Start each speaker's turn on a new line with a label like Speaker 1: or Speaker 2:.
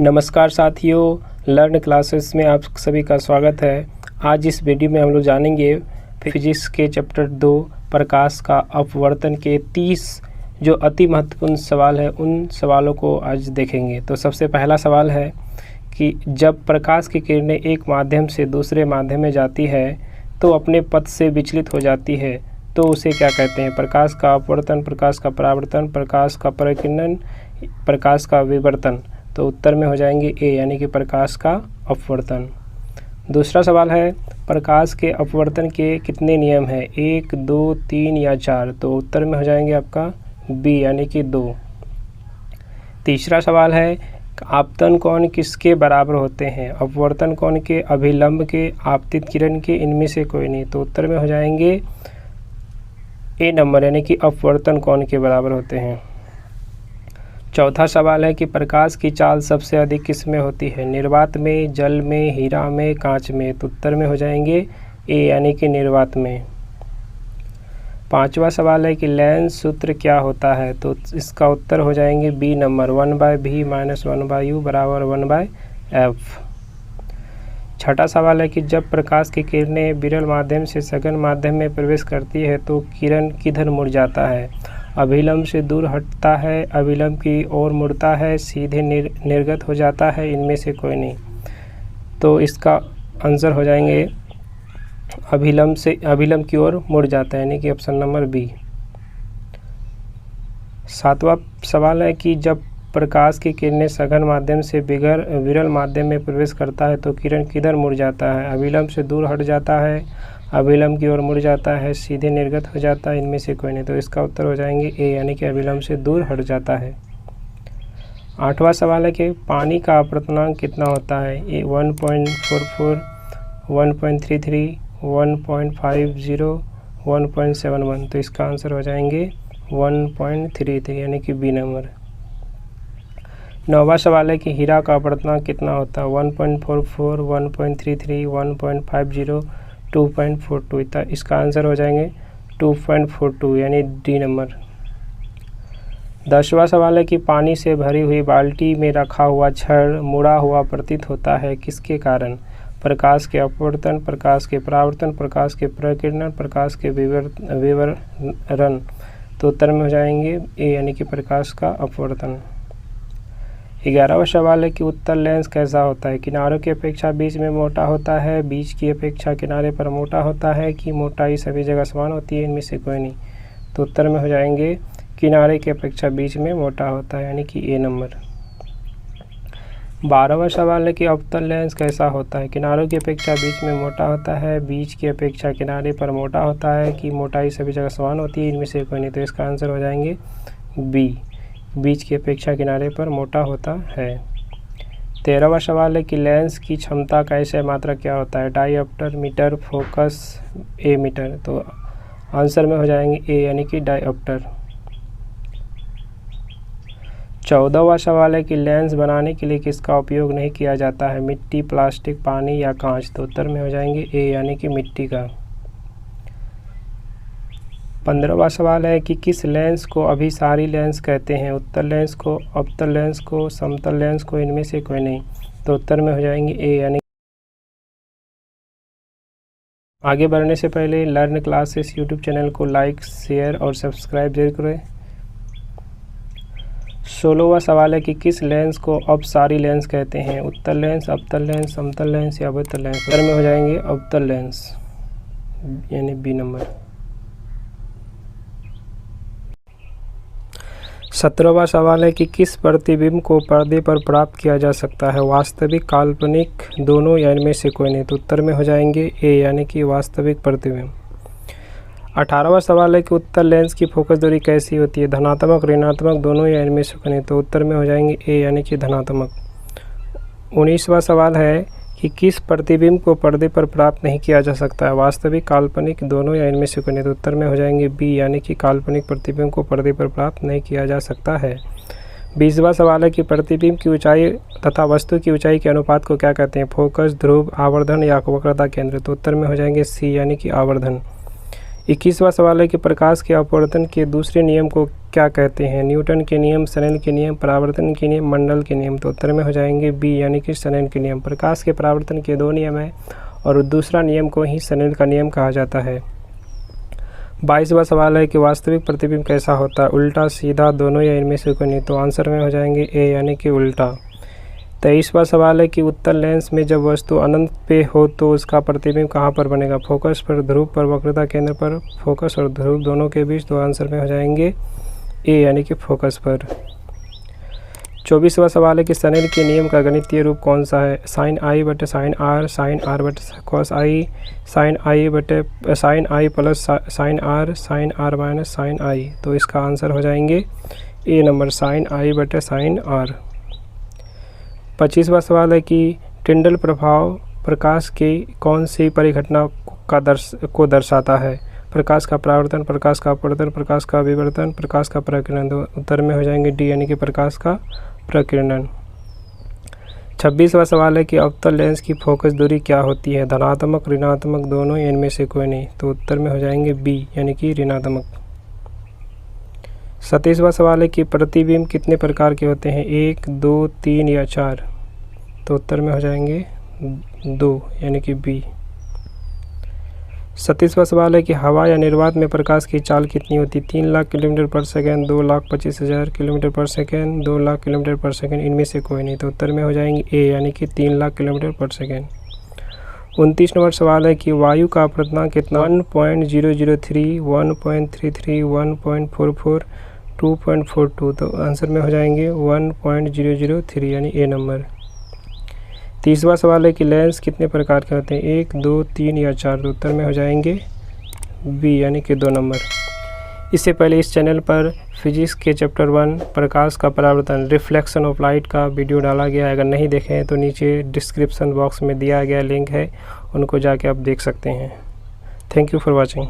Speaker 1: नमस्कार साथियों, learn classes में आप सभी का स्वागत है। आज इस वीडियो में हम लोग जानेंगे फिजिक्स के चैप्टर 2 प्रकाश का अपवर्तन के 30 जो अति महत्वपूर्ण सवाल है, उन सवालों को आज देखेंगे। तो सबसे पहला सवाल है कि जब प्रकाश की किरणें एक माध्यम से दूसरे माध्यम में जाती है तो अपने पथ से विचलित हो जाती है, तो उसे क्या कहते हैं? प्रकाश का अपवर्तन, प्रकाश का परावर्तन, प्रकाश का परिकिरण, प्रकाश का विवर्तन। तो उत्तर में हो जाएंगे ए, यानी कि प्रकाश का अपवर्तन। दूसरा सवाल है प्रकाश के अपवर्तन के कितने नियम हैं? 1, 2, 3 या 4? तो उत्तर में हो जाएंगे आपका बी, यानी कि 2। तीसरा सवाल है आपतन कोण किसके बराबर होते हैं? अपवर्तन कोण के, अभिलंब के, आपतित किरण के, इनमें से कोई नहीं। तो उत्तर में हो जाएंगे ए नंबर, यानी कि अपवर्तन कोण के बराबर होते हैं। चौथा सवाल है कि प्रकाश की चाल सबसे अधिक किस में होती है? निर्वात में, जल में, हीरा में, कांच में। तो उत्तर में हो जाएंगे ए, यानी कि निर्वात में। पांचवा सवाल है कि लेंस सूत्र क्या होता है? तो इसका उत्तर हो जाएंगे बी नंबर, 1/v - 1/u बराबर 1/f। छठा सवाल है कि जब प्रकाश की किरणें विरल माध्यम से सघन माध्यम में प्रवेश करती है तो किरण किधर मुड़ जाता है? अभिलंब से दूर हटता है, अभिलंब की ओर मुड़ता है, सीधे निर्गत हो जाता है, इनमें से कोई नहीं। तो इसका आंसर हो जाएंगे अभिलंब की ओर मुड़ जाता है, यानी कि ऑप्शन नंबर बी। सातवां सवाल है कि जब प्रकाश की किरणें सघन माध्यम से विरल माध्यम में प्रवेश करता है तो किरण किधर मुड़ जाता है? अभिलंब से दूर हट जाता है, अभिलंब की ओर मुड़ जाता है, सीधे निर्गत हो जाता है, इनमें से कोई नहीं। तो इसका उत्तर हो जाएंगे ए, यानी कि अभिलंब से दूर हट जाता है। आठवां सवाल है कि पानी का अपवर्तनांक कितना होता है? ए 1.44, 1.33, 1.50, 1.71। तो इसका आंसर हो जाएंगे 1.33, यानी कि बी नंबर। नौवां सवाल है कि हीरा का अपवर्तनांक कितना होता है? 1.44, 1.33, 1.50, 2.42। इसका आंसर हो जाएंगे 2.42, यानी डी नंबर। 10वां सवाल है कि पानी से भरी हुई बाल्टी में रखा हुआ छड़ मुड़ा हुआ प्रतीत होता है, किसके कारण? प्रकाश के अपवर्तन, प्रकाश के परावर्तन, प्रकाश के प्रकीर्णन, प्रकाश के विवर्तन। तो उत्तर में हो जाएंगे ए, यानी कि प्रकाश का अपवर्तन। 11वां सवाल है कि उत्तल लेंस कैसा होता है? किनारों की अपेक्षा बीच में मोटा होता है, बीच की अपेक्षा किनारे पर मोटा होता है, कि मोटाई सभी जगह समान होती है, इनमें से कोई नहीं। तो उत्तर में हो जाएंगे किनारे की अपेक्षा बीच में मोटा होता है, यानी कि ए नंबर। 12वां सवाल है कि अवतल लेंस कैसा होता है? किनारों की अपेक्षा बीच में मोटा होता है, बीच की अपेक्षा किनारे पर मोटा होता है, कि मोटाई सभी जगह समान होती है, इनमें से कोई नहीं। तो इसका आंसर हो जाएंगे बी, बीच की अपेक्षा किनारे पर मोटा होता है। 13वां सवाल है कि लेंस की क्षमता का ऐसे मात्रक क्या होता है? डायऑप्टर, मीटर, फोकस, ए मीटर। तो आंसर में हो जाएंगे ए, यानी कि डायऑप्टर। 14वां सवाल है कि लेंस बनाने के लिए किसका उपयोग नहीं किया जाता है? मिट्टी, प्लास्टिक, पानी या कांच। तो उत्तर में हो जाएंगे ए, यानी कि मिट्टी का। 15वां सवाल है कि किस लेंस को अभिसारी लेंस कहते हैं? उत्तल लेंस को, अवतल लेंस को, समतल लेंस को, इनमें से कोई नहीं। तो उत्तर में हो जाएंगे ए, यानी। आगे बढ़ने से पहले लर्न क्लासेस यूट्यूब चैनल को लाइक, शेयर और सब्सक्राइब जरूर करें। 16वां सवाल है कि किस लेंस को अपसारी लेंस कहते हैं? उत्तल लेंस, अवतल लेंस, समतल लेंस या अवतल लेंस। उत्तर में हो जाएंगे अवतल लेंस, यानी बी नंबर। 17वां सवाल है कि किस प्रतिबिंब को पर्दे पर प्राप्त किया जा सकता है? वास्तविक, काल्पनिक, दोनों या इनमें से कोई नहीं। तो उत्तर में हो जाएंगे ए, यानी कि वास्तविक प्रतिबिंब। 18वां सवाल है कि उत्तल लेंस की फोकस दूरी कैसी होती है? धनात्मक, ऋणात्मक, दोनों या इनमें से कोई नहीं। तो उत्तर में हो जाएंगे ए, यानी कि धनात्मक। 19वां सवाल है कि किस प्रतिबिंब को पर्दे पर प्राप्त नहीं किया जा सकता है? वास्तविक, काल्पनिक, दोनों या इनमें से कोई नहीं। तो उत्तर में हो जाएंगे बी, यानी कि काल्पनिक प्रतिबिंब को पर्दे पर प्राप्त नहीं किया जा सकता है। 20वां सवाल है कि प्रतिबिंब की ऊंचाई तथा वस्तु की ऊंचाई के अनुपात को क्या कहते हैं? फोकस, ध्रुव, आवर्धन या वक्रता केंद्र। तो उत्तर में हो जाएंगे सी, यानी कि आवर्धन। 21वां सवाल है कि प्रकाश के अपवर्तन के दूसरे नियम को क्या कहते हैं? न्यूटन के नियम, स्नेल के नियम, परावर्तन के नियम, मंडल के नियम। तो उत्तर में हो जाएंगे बी यानी कि स्नेल के नियम। प्रकाश के परावर्तन के 2 नियम हैं और दूसरा नियम को ही स्नेल का नियम कहा जाता है। 22वां सवाल है कि वास्तविक प्रतिबिंब कैसा होता है? उल्टा, सीधा, दोनों या इनमें से कोई नहीं। तो आंसर में हो जाएंगे ए यानी कि उल्टा। 23वां सवाल है कि उत्तल लेंस में जब वस्तु अनंत पे हो तो उसका प्रतिबिंब कहाँ पर बनेगा? फोकस पर, ध्रुव पर, वक्रता केंद्र पर। फोकस और ध्रुव दोनों के बीच। तो आंसर में हो जाएंगे ए यानी कि फोकस पर। 24वां सवाल है कि स्नेल के नियम का गणितीय रूप कौन सा है? साइन आई बटे साइन आर बटे कॉस आई, साइन आई बटे sine i plus sine r minus sine i. तो इसका आंसर हो जाएंगे ए नंबर, साइन आई बटे साइन आर। 25वां सवाल है कि टिंडल प्रभाव प्रकाश की कौन सी परिघटना को दर्शाता है? प्रकाश का परावर्तन, प्रकाश का अपवर्तन, प्रकाश का विवर्तन, प्रकाश का प्रकीर्णन। तो उत्तर में हो जाएंगे डी यानी कि प्रकाश का प्रकीर्णन। 26वां सवाल है कि अवतल लेंस की फोकस दूरी क्या होती है? धनात्मक, ऋणात्मक, दोनों, इनमें से कोई नहीं। तो उत्तर में हो जाएंगे बी यानी कि ऋणात्मक। 27वां सवाल है कि प्रतिबिंब कितने प्रकार के होते हैं? 1, 2, 3 या 4। तो उत्तर में हो जाएंगे 2 यानी कि बी। 37वां सवाल है कि हवा या निर्वात में प्रकाश की चाल कितनी होती है? 3 लाख किलोमीटर पर सेकेंड, 2,25,000 किलोमीटर पर सेकेंड, 2 लाख किलोमीटर पर सेकेंड, इनमें से कोई नहीं। तो उत्तर में हो जाएंगे ए यानी कि 3 लाख किलोमीटर पर सेकेंड। 29 नंबर सवाल है कि वायु का अपवर्तनांक कितना? 1.003, 1.33, 1.44, 2.42। तो आंसर में हो जाएंगे 1.003 यानी ए नंबर। 30वां सवाल है कि लेंस कितने प्रकार के होते हैं? 1, 2, 3 या 4। तो उत्तर में हो जाएंगे बी यानी कि 2 नंबर। इससे पहले इस चैनल पर फिजिक्स के चैप्टर 1 प्रकाश का परावर्तन, रिफ्लेक्शन ऑफ लाइट का वीडियो डाला गया है। अगर नहीं देखे हैं तो नीचे डिस्क्रिप्शन बॉक्स में दिया गया लिंक है, उनको जाके आप देख सकते हैं। Thank you for watching.